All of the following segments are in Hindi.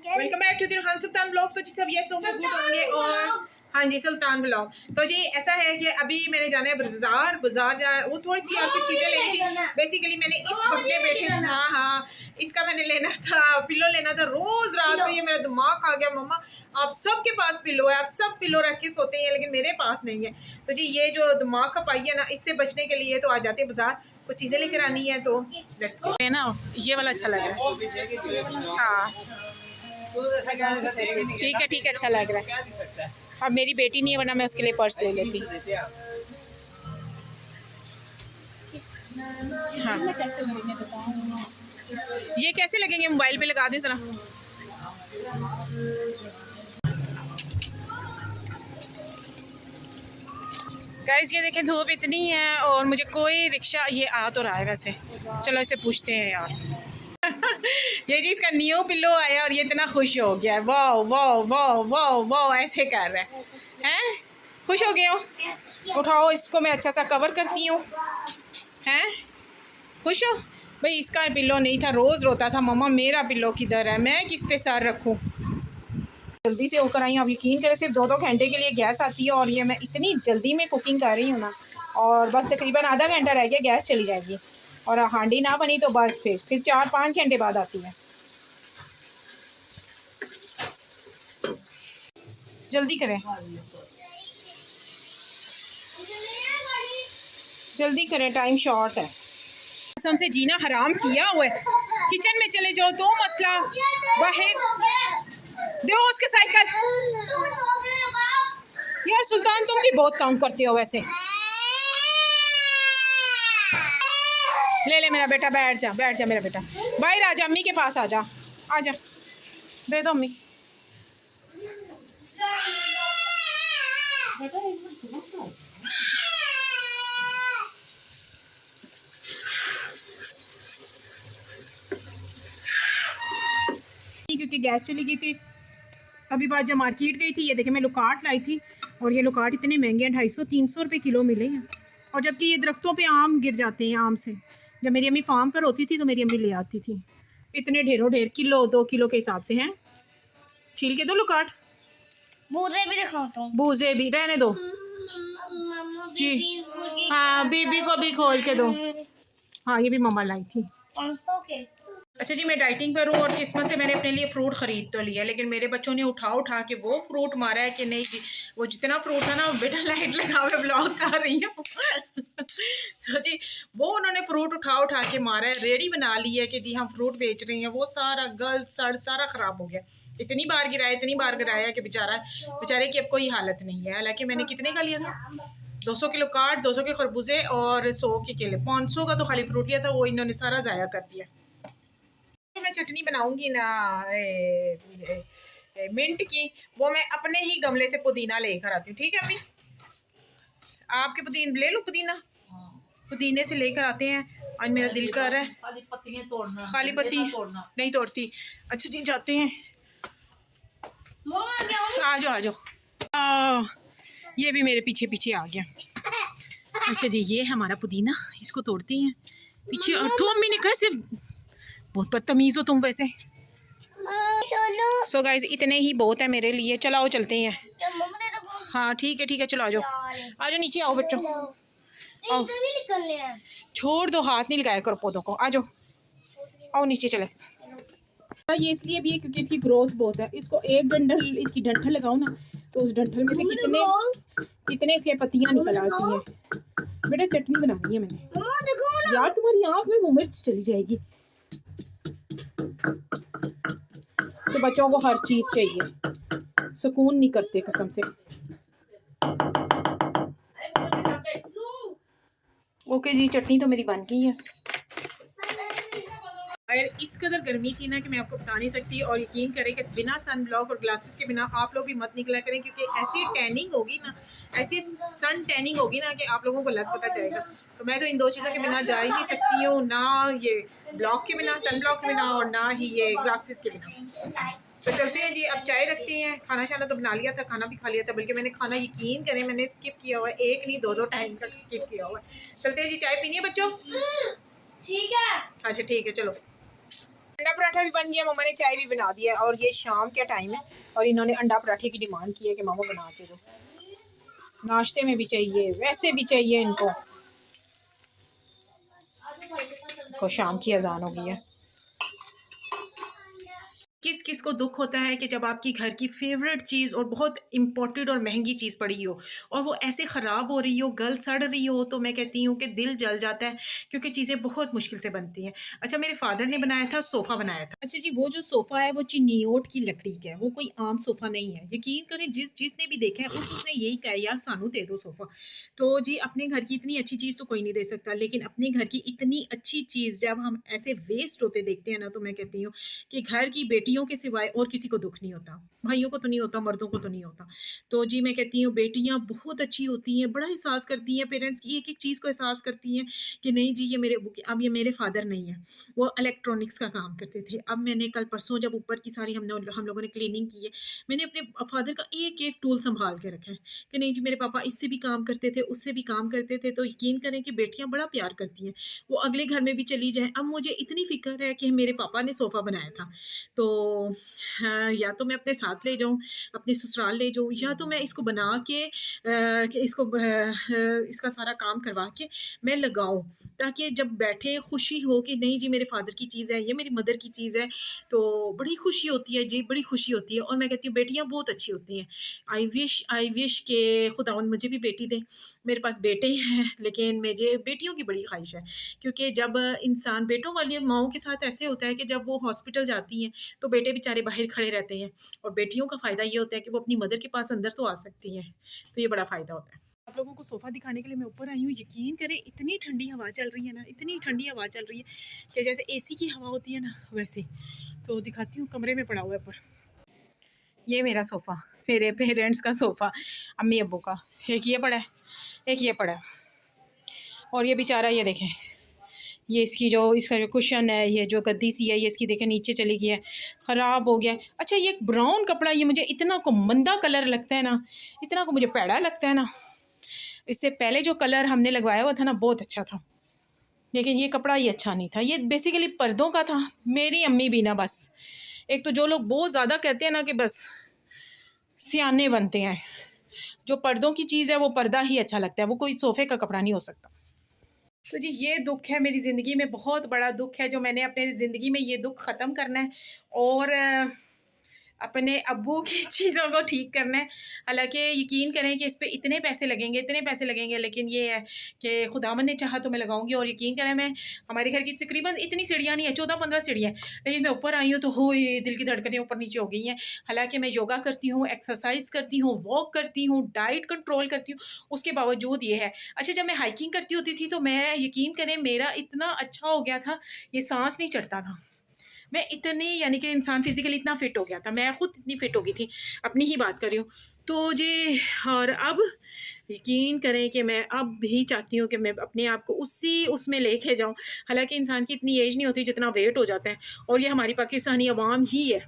Welcome back to the Khan Sultan blog. तो जी सब ये सोफे गुड होंगे और हाँ जी सुल्तान ब्लॉग। तो जी ऐसा है कि अभी मैंने जाना है बाजार जा वो थोड़ी सी आपकी चीज़ें लेनी थी। बेसिकली मैंने इस कपड़े बैठे हाँ इसका मैंने लेना था, पिलो लेना था। रोज़ रात को ये मेरा दिमाग खा गया, मम्मा आप सबके पास पिलो है, आप सब पिलो रख के सोते हैं लेकिन मेरे पास नहीं है। तो जी ये जो दिमाग का पाई है ना, इससे बचने के लिए तो आ जाते हैं बाजार, कुछ चीज़ें लेकर आनी है। तो लेट्स गो। है ना, ये वाला अच्छा लग रहा है। हाँ ठीक है अच्छा लग रहा है। अब मेरी बेटी नहीं है वरना मैं उसके लिए पर्स ले लेती। हाँ ये कैसे लगेंगे, मोबाइल पे लगा दें जरा। गाइस ये देखें धूप इतनी है और मुझे कोई रिक्शा ये आ तो रहा है वैसे, चलो इसे पूछते हैं यार। ये जी इसका न्यू पिल्लो आया और ये इतना खुश हो गया, वाह वाह वाह वाह वाह ऐसे कर रहा है। खुश हो गए हो? उठाओ इसको, मैं अच्छा सा कवर करती हूँ। हैं खुश हो भाई? इसका पिल्लो नहीं था, रोज़ रोता था मम्मा मेरा पिल्लो किधर है, मैं किस पे सर रखूँ। जल्दी से होकर आई, आप यकीन करें सिर्फ 2-2 घंटे के लिए गैस आती है और ये मैं इतनी जल्दी में कुकिंग कर रही हूँ ना, और बस तकरीबन आधा घंटा रह गया गैस चली जाएगी और हांडी ना बनी तो बस फिर 4-5 घंटे बाद आती है। जल्दी करें जल्दी करें, टाइम शॉर्ट है। कसम से जीना हराम किया हुआ है। किचन में चले जाओ तो मसला, बाहर दो उसके साइकिल। यार सुल्तान तुम भी बहुत काम करते हो वैसे। ले मेरा बेटा, बैठ जा मेरा बेटा, बाहर आ जा, अम्मी के पास आ जा दे दो अम्मी। क्योंकि गैस चली गई थी। अभी बात जब मार्केट गई थी, ये देखे मैं लुकाट लाई थी और ये लुकाट इतने महंगे हैं, 250-300 रुपये किलो मिले हैं। और जबकि ये दरख्तों पे आम गिर जाते हैं, आम से। जब मेरी अम्मी फार्म पर होती थी तो मेरी अम्मी ले आती थी, इतने ढेर किलो 2 किलो के हिसाब से हैं। छील के दो लुकाट, बूजे भी दिखाता हूँ। बूजे भी रहने दो जी। हाँ बीबी को भी खोल के दो। हाँ ये भी मम्मा लाई थी 500 के। अच्छा जी मैं डाइटिंग पर हूँ और किस्मत से मैंने अपने लिए फ्रूट ख़रीद तो लिया, लेकिन मेरे बच्चों ने उठा के वो फ्रूट मारा है कि नहीं, वो जितना फ्रूट है ना, बेटा लाइट लगा हुआ ब्लॉग कर रही हूँ। तो जी वो उन्होंने फ्रूट उठा के मारा है, रेडी बना ली है कि जी हम फ्रूट बेच रहे हैं। वो सारा गल सड़ सारा ख़राब हो गया, इतनी बार गिराया कि बेचारे की अब कोई हालत नहीं है। हालांकि मैंने कितने का लिया था, 200 किलो काट, 200 के खरबूजे और 100 के केले, 500 का तो खाली फ्रूट लिया था, वो इन्होंने सारा ज़ाया कर दिया। मैं चटनी बनाऊंगी ना मिंट की, वो मैं अपने ही गमले से पुदीना लेकर आती हूँ। ठीक है अम्मी, आपके पुदीना ले लो, पुदीने से लेकर आते हैं। आज मेरा दिल कर रहा है, खाली पत्ती नहीं तोड़ती। अच्छा जी जाते हैं, आ जाओ। ये भी मेरे पीछे पीछे आ गया। अच्छा जी ये हमारा पुदीना, इसको तोड़ते हैं पीछे। तो अम्मी ने कहा सिर्फ, बहुत बदतमीज़ हो तुम वैसे। सो गाइस इतने ही बहुत है मेरे लिए, चलो आओ चलते हैं। हाँ ठीक है चलो आ जाओ नीचे आओ बच्चों, आओ। छोड़ दो, हाथ नहीं लगाया करो पौधों को, आ जाओ आओ नीचे चले। ये इसलिए भी है क्योंकि इसकी ग्रोथ बहुत है। इसको एक डंठल, इसकी डंठल लगाओ ना तो उस डंठल में से कितने इसके पत्तियां निकल आती हैं। बेटा चटनी बनानी है मैंने। यार तुम्हारी आँख में वो मिर्च चली जाएगी। तो बच्चों को हर चीज़ चाहिए, सुकून नहीं करते कसम से। ओके जी चटनी तो मेरी बन गई है। अगर इस कदर गर्मी थी ना कि मैं आपको बता नहीं सकती, और यकीन करें कि बिना सन ब्लॉक और ग्लासेस के बिना आप लोग भी मत निकला करें, क्योंकि ऐसी टैनिंग होगी ना, ऐसी सन टैनिंग होगी ना कि आप लोगों को लग पता चलेगा। तो मैं तो इन 2 चीज़ों के बिना जा ही नहीं सकती हूँ, ना ये ब्लॉक के बिना, सन ब्लॉक के बिना, और ना ही ये ग्लासेस के बिना। तो चलते हैं जी, अब चाय रखते हैं। खाना शाना तो बना लिया था, खाना भी खा लिया था, बल्कि मैंने खाना यकीन करें मैंने स्किप किया हुआ है, 1 नहीं 2-2 टाइम तक स्किप किया हुआ है। चलते हैं जी, चाय पीनी है बच्चों? ठीक है। अच्छा ठीक है चलो। अंडा पराठा भी बन गया, मम्मा ने चाय भी बना दिया और ये शाम का टाइम है और इन्होंने अंडा पराठे की डिमांड की है कि मामा बना के दो। नाश्ते में भी चाहिए, वैसे भी चाहिए इनको। शाम की अजान हो गई है। किस किस को दुख होता है कि जब आपकी घर की फेवरेट चीज़ और बहुत इंपॉर्टेंट और महंगी चीज़ पड़ी हो और वो ऐसे ख़राब हो रही हो, गल सड़ रही हो, तो मैं कहती हूँ कि दिल जल जाता है, क्योंकि चीज़ें बहुत मुश्किल से बनती हैं। अच्छा, मेरे फादर ने बनाया था, सोफ़ा बनाया था। अच्छा जी, वो जो सोफ़ा है वो चिनियोट की लकड़ी का है, वो कोई आम सोफ़ा नहीं है। यकीन करें, जिसने भी देखा है उसने यही कहा, यार सानू दे दो सोफ़ा। तो जी, अपने घर की इतनी अच्छी चीज़ तो कोई नहीं दे सकता, लेकिन अपने घर की इतनी अच्छी चीज़ जब हम ऐसे वेस्ट होते देखते हैं ना, तो मैं कहती हूँ कि घर की बेटियों के सिवाय और किसी को दुख नहीं होता। भाइयों को तो नहीं होता, मर्दों को तो नहीं होता। तो जी, मैं कहती हूँ बेटियाँ बहुत अच्छी होती हैं, बड़ा एहसास करती हैं पेरेंट्स की, एक-एक चीज़ को एहसास करती हैं कि नहीं जी, ये मेरे अब ये मेरे फादर नहीं हैं, वो इलेक्ट्रॉनिक्स का काम करते थे। अब मैंने कल परसों जब ऊपर की सारी हम लोगों ने क्लीनिंग की है, मैंने अपने फादर का एक-एक टूल सँभाल के रखा है कि नहीं जी, मेरे पापा इससे भी काम करते थे, उससे भी काम करते थे। तो यकीन करें कि बेटियाँ बड़ा प्यार करती हैं। वो अगले घर में भी चली जाएँ, अब मुझे इतनी फ़िक्र है कि मेरे पापा ने सोफ़ा बनाया था, तो हाँ, या तो मैं अपने साथ ले जाऊँ, अपने ससुराल ले जाऊँ, या तो मैं इसको बना के कि इसको इसका सारा काम करवा के मैं लगाऊँ, ताकि जब बैठे खुशी हो कि नहीं जी, मेरे फादर की चीज़ है, ये मेरी मदर की चीज़ है, तो बड़ी खुशी होती है जी, बड़ी खुशी होती है। और मैं कहती हूँ बेटियाँ बहुत अच्छी होती हैं। आई विश कि खुदावंद मुझे भी बेटी दे। मेरे पास बेटे हैं, लेकिन मुझे बेटियों की बड़ी ख्वाहिश है, क्योंकि जब इंसान बेटों वाली माँओं के साथ ऐसे होता है कि जब वो हॉस्पिटल जाती हैं, तो बेटे बेचारे बाहर खड़े रहते हैं, और बेटियों का फ़ायदा ये होता है कि वो अपनी मदर के पास अंदर तो आ सकती हैं, तो ये बड़ा फ़ायदा होता है। आप लोगों को सोफ़ा दिखाने के लिए मैं ऊपर आई हूँ। यकीन करें, इतनी ठंडी हवा चल रही है ना, इतनी ठंडी हवा चल रही है कि जैसे एसी की हवा होती है ना, वैसे। तो दिखाती हूँ, कमरे में पड़ा हुआ है ऊपर। ये मेरा सोफ़ा, मेरे पेरेंट्स का सोफ़ा, अम्मी अब्बू का। एक ये पड़ा है, एक ये पड़ा है, और ये बेचारा, ये देखें, ये इसका जो कुशन है, ये जो गद्दी सी है, ये इसकी देखें नीचे चली गई है, ख़राब हो गया है। अच्छा, ये ब्राउन कपड़ा, ये मुझे इतना को मंदा कलर लगता है ना, इतना को मुझे पैड़ा लगता है ना। इससे पहले जो कलर हमने लगवाया हुआ था ना, बहुत अच्छा था, लेकिन ये कपड़ा ही अच्छा नहीं था। ये बेसिकली पर्दों का था। मेरी अम्मी भी ना, बस एक तो जो लोग बहुत ज़्यादा कहते हैं ना कि बस सियाने बनते हैं, जो पर्दों की चीज़ है वो पर्दा ही अच्छा लगता है, वो कोई सोफ़े का कपड़ा नहीं हो सकता। तो जी, ये दुःख है मेरी ज़िंदगी में, बहुत बड़ा दुःख है, जो मैंने अपने ज़िंदगी में ये दुःख ख़त्म करना है और अपने अब्बू की चीज़ों को ठीक करना है। हालाँकि यकीन करें कि इस पे इतने पैसे लगेंगे, इतने पैसे लगेंगे, लेकिन ये है कि खुदावंद ने चाहा तो मैं लगाऊँगी। और यकीन करें, मैं हमारे घर की तकरीबन इतनी सीढ़ियाँ नहीं है, 14-15 सीढ़ियाँ हैं, लेकिन मैं ऊपर आई हूँ तो होए दिल की धड़कनें ऊपर-नीचे हो गई हैं। हालाँकि मैं योगा करती हूँ, एक्सरसाइज़ करती हूँ, वॉक करती हूँ, डाइट कंट्रोल करती हूँ, उसके बावजूद ये है। अच्छा, जब मैं हाइकिंग करती होती थी तो मैं, यकीन करें, मेरा इतना अच्छा हो गया था, ये साँस नहीं चढ़ता था। मैं इतनी, यानी कि इंसान फिज़िकली इतना फ़िट हो गया था, मैं खुद इतनी फ़िट हो गई थी, अपनी ही बात कर रही हूँ। तो जी, और अब यकीन करें कि मैं अब भी चाहती हूँ कि मैं अपने आप को उसी उसमें लेके जाऊँ। हालाँकि इंसान की इतनी एज नहीं होती जितना वेट हो जाता है, और ये हमारी पाकिस्तानी अवाम ही है।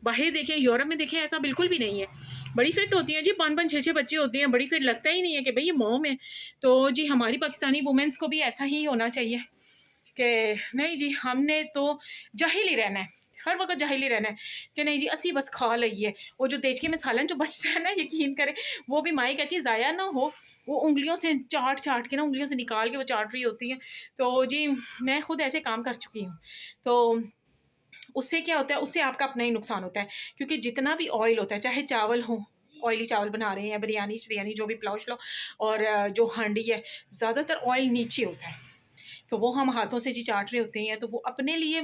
बाहर देखें, यूरोप में देखें, ऐसा बिल्कुल भी नहीं है। बड़ी फ़िट होती हैं जी, 5-5 6-6 बच्चे होते हैं, बड़ी फ़िट, लगता ही नहीं है कि भई ये मॉम है। तो जी, हमारी पाकिस्तानी वुमेन्स को भी ऐसा ही होना चाहिए कि नहीं जी, हमने तो जाहिल ही रहना है, हर वक़्त जाहिल ही रहना है कि नहीं जी, असी बस खा लईए। वो जो देचके में सालन जो बचता है ना, यकीन करें, वो भी माई कहती है ज़ाया ना हो, वो उँगलियों से चाट-चाट के ना, उँगलियों से निकाल के वो चाट रही होती हैं। तो जी, मैं खुद ऐसे काम कर चुकी हूँ। तो उससे क्या होता है, उससे आपका अपना ही नुकसान होता है, क्योंकि जितना भी ऑयल होता है, चाहे चावल हो, ऑयली चावल बना रहे हैं, बिरयानी-शिरयानी जो भी पुलाव-शुलाव, और जो हांडी है, ज़्यादातर ऑयल नीचे होता है। तो वो हम हाथों से जी चाट रहे होते हैं, तो वो अपने लिए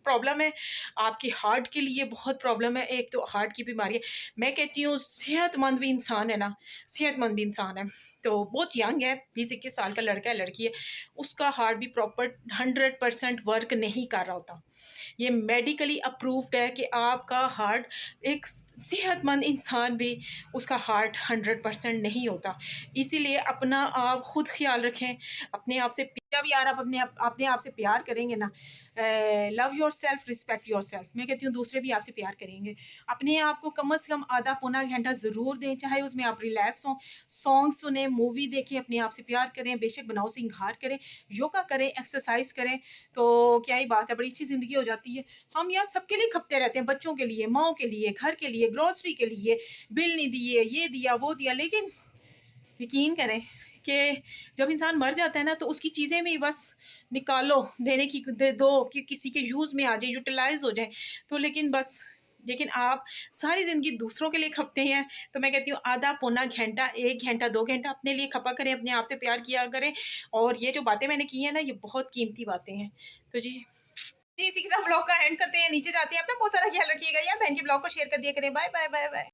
प्रॉब्लम है, आपकी हार्ट के लिए बहुत प्रॉब्लम है। एक तो हार्ट की बीमारी है। मैं कहती हूँ सेहतमंद भी इंसान है ना, सेहतमंद भी इंसान है, तो बहुत यंग है, 20-21 साल का लड़का है, लड़की है, उसका हार्ट भी प्रॉपर 100% वर्क नहीं कर रहा होता। ये मेडिकली अप्रूव्ड है कि आपका हार्ट, एक सेहतमंद इंसान भी, उसका हार्ट 100% नहीं होता। इसीलिए अपना आप खुद ख्याल रखें, अपने आप से जब यार आप अपने आप से प्यार करेंगे ना, love your self, respect your self. मैं कहती हूँ दूसरे भी आपसे प्यार करेंगे। अपने आप को कम से कम आधा पौना घंटा ज़रूर दें, चाहे उसमें आप रिलैक्स हों, सॉन्ग सुने, मूवी देखें, अपने आप से प्यार करें, बेशक बनाओ सिंगार करें, योगा करें, एक्सरसाइज करें, तो क्या ही बात है, बड़ी अच्छी ज़िंदगी हो जाती है। हम यार सबके लिए खपते रहते हैं, बच्चों के लिए, माओ के लिए, घर के लिए, ग्रोसरी के लिए, बिल नहीं दिए, ये दिया वो दिया, लेकिन यकीन करें कि जब इंसान मर जाता है ना, तो उसकी चीज़ें भी बस निकालो, देने की दे दो कि किसी के यूज़ में आ जाए, यूटिलाइज हो जाए, तो लेकिन आप सारी ज़िंदगी दूसरों के लिए खपते हैं। तो मैं कहती हूँ आधा पौना घंटा, 1 घंटा, 2 घंटा अपने लिए खपा करें, अपने आप से प्यार किया करें। और ये जो बातें मैंने की हैं ना, ये बहुत कीमती बातें हैं। तो जी इसी के साथ ब्लॉग का एंड करते हैं, नीचे जाते हैं। अपना बहुत सारा ख्याल रखिएगा यार, बहन के ब्लॉग को शेयर कर दिया करें। Bye bye bye bye.